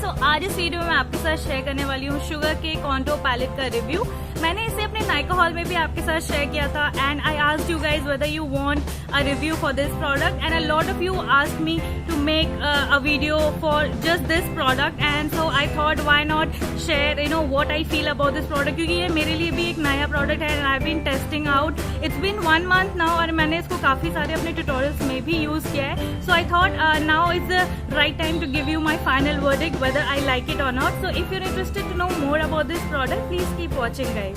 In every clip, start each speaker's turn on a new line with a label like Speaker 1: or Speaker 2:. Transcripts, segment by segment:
Speaker 1: सो आज इस वीडियो में मैं आपके साथ शेयर करने वाली हूँ शुगर के कॉन्टोर पैलेट का रिव्यू। मैंने इसे अपने नायका हॉल में भी आपके साथ शेयर किया था and I asked you guys whether you want a review for this product and a lot of you asked me to make a video for just this product and so I thought why not share what I feel about this product, क्योंकि ये मेरे लिए भी एक नया product है and I been testing out. It's been 1 month now और मैंने इसको काफी सारे अपने ट्यूटोरियल्स में भी यूज किया है। So I thought now is the right time to give you my final verdict whether I like it or not. So if you're interested to know more about this product, please keep watching guys.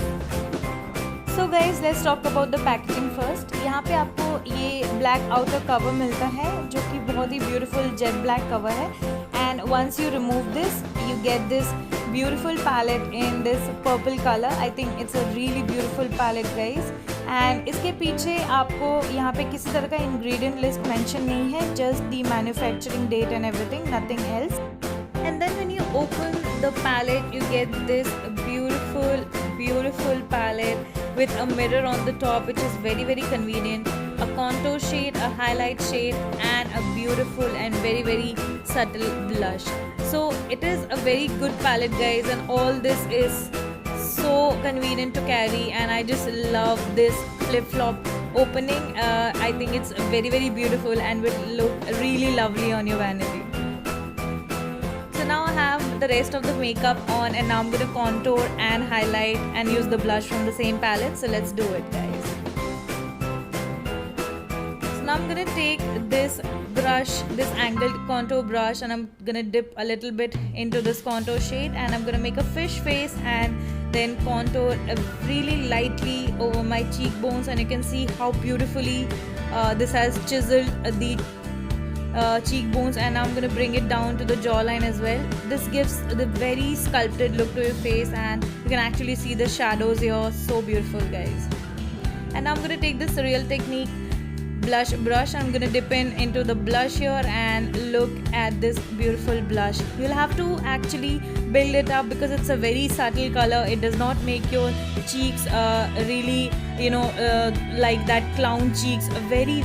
Speaker 2: So guys, let's talk about the packaging first. यहाँ पे आपको ये black outer cover मिलता है जो कि बहुत ही beautiful jet black cover है and once you remove this you get this beautiful palette in this purple color. I think it's a really beautiful palette guys. And इसके पीछे आपको यहाँ पे किसी तरह का इंग्रेडिएंट लिस्ट मेंशन नहीं है, just the manufacturing date and everything, nothing else. And then when you open the palette you get this beautiful palette with a mirror on the top which is very convenient, a contour shade, a highlight shade and a beautiful and very subtle blush. So it is a very good palette guys and all this is so convenient to carry and I just love this flip-flop opening. I think it's very beautiful and will look really lovely on your vanity. So now I have the rest of the makeup on and now I'm going to contour and highlight and use the blush from the same palette. So let's do it guys. So now I'm going to take this brush, this angled contour brush, and I'm going to dip a little bit into this contour shade and I'm going to make a fish face and then contour really lightly over my cheekbones, and you can see how beautifully this has chiseled the cheekbones, and I'm going to bring it down to the jawline as well. This gives the very sculpted look to your face and you can actually see the shadows here. So beautiful guys. And now I'm going to take this Surreal Technique blush brush. I'm going to dip into the blush here and look at this beautiful blush. You'll have to actually build it up because it's a very subtle color. It does not make your cheeks really like that clown cheeks. A very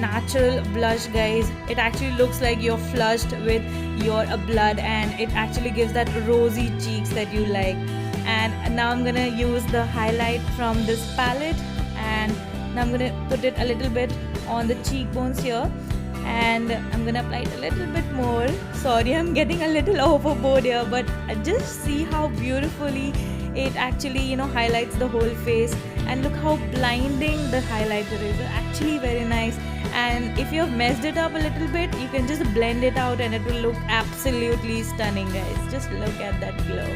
Speaker 2: natural blush guys. It actually looks like you're flushed with your blood and it actually gives that rosy cheeks that you like. And now I'm gonna use the highlight from this palette and now I'm going to put it a little bit on the cheekbones here and I'm going to apply it a little bit more. Sorry, I'm getting a little overboard here, but just see how beautifully it actually highlights the whole face, and look how blinding the highlighter is. Actually very nice, and if you have messed it up a little bit you can just blend it out and it will look absolutely stunning guys. Just look at that glow.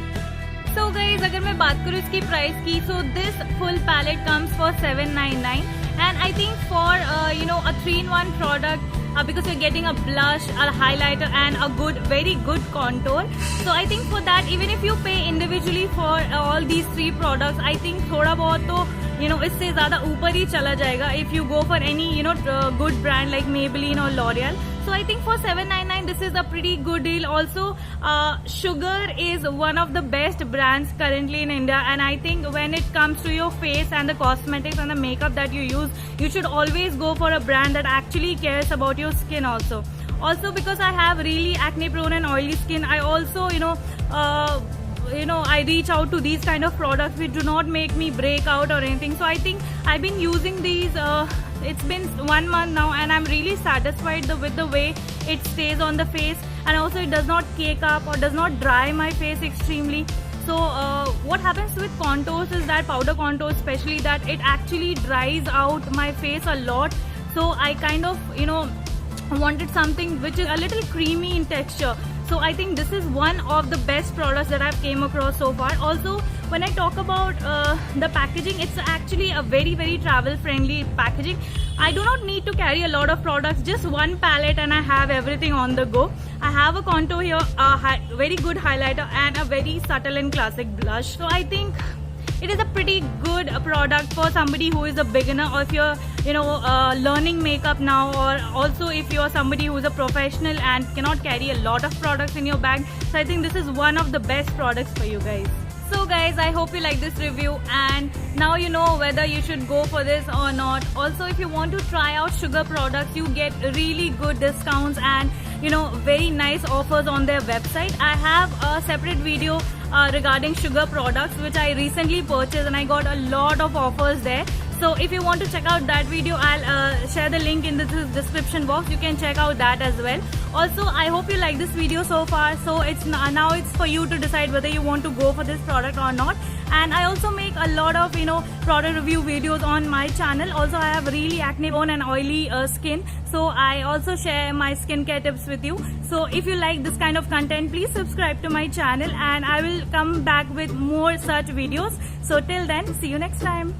Speaker 1: So guys, अगर मैं बात करूँ इसकी price की, so this full palette comes for $799 and I think for a 3-in-1 product because you're getting a blush, a highlighter and a very good contour. So I think for that, even if you pay individually for all these 3 products, I think थोड़ा बहुत तो इससे ज़्यादा ऊपर ही चला जाएगा if you go for any good brand like Maybelline or L'Oreal. So I think for $799 this is a pretty good deal. Also Sugar is one of the best brands currently in India, and I think when it comes to your face and the cosmetics and the makeup that you use, you should always go for a brand that actually cares about your skin also. Also because I have really acne prone and oily skin, I also I reach out to these kind of products which do not make me break out or anything. So I think I've been using these it's been 1 month now and I'm really satisfied with the way it stays on the face, and also it does not cake up or does not dry my face extremely. So what happens with contours is that powder contours especially, that it actually dries out my face a lot. So I kind of wanted something which is a little creamy in texture. So I think this is one of the best products that I've came across so far. Also when I talk about the packaging, it's actually a very travel friendly packaging. I do not need to carry a lot of products, just one palette and I have everything on the go. I have a contour here, a very good highlighter and a very subtle and classic blush. So I think it is a pretty good product for somebody who is a beginner, or if you're learning makeup now, or also if you're somebody who's a professional and cannot carry a lot of products in your bag. So I think this is one of the best products for you guys. So guys, I hope you like this review and now you know whether you should go for this or not. Also, if you want to try out Sugar products, you get really good discounts and very nice offers on their website. I have a separate video regarding sugar products which I recently purchased, and I got a lot of offers there. So if you want to check out that video, I'll share the link in the description box. You can check out that as well. Also, I hope you like this video so far. So now it's for you to decide whether you want to go for this product or not. And I also make a lot of product review videos on my channel. Also, I have really acne prone and oily skin, so I also share my skincare tips with you. So if you like this kind of content, please subscribe to my channel, and I will come back with more such videos. So till then, see you next time.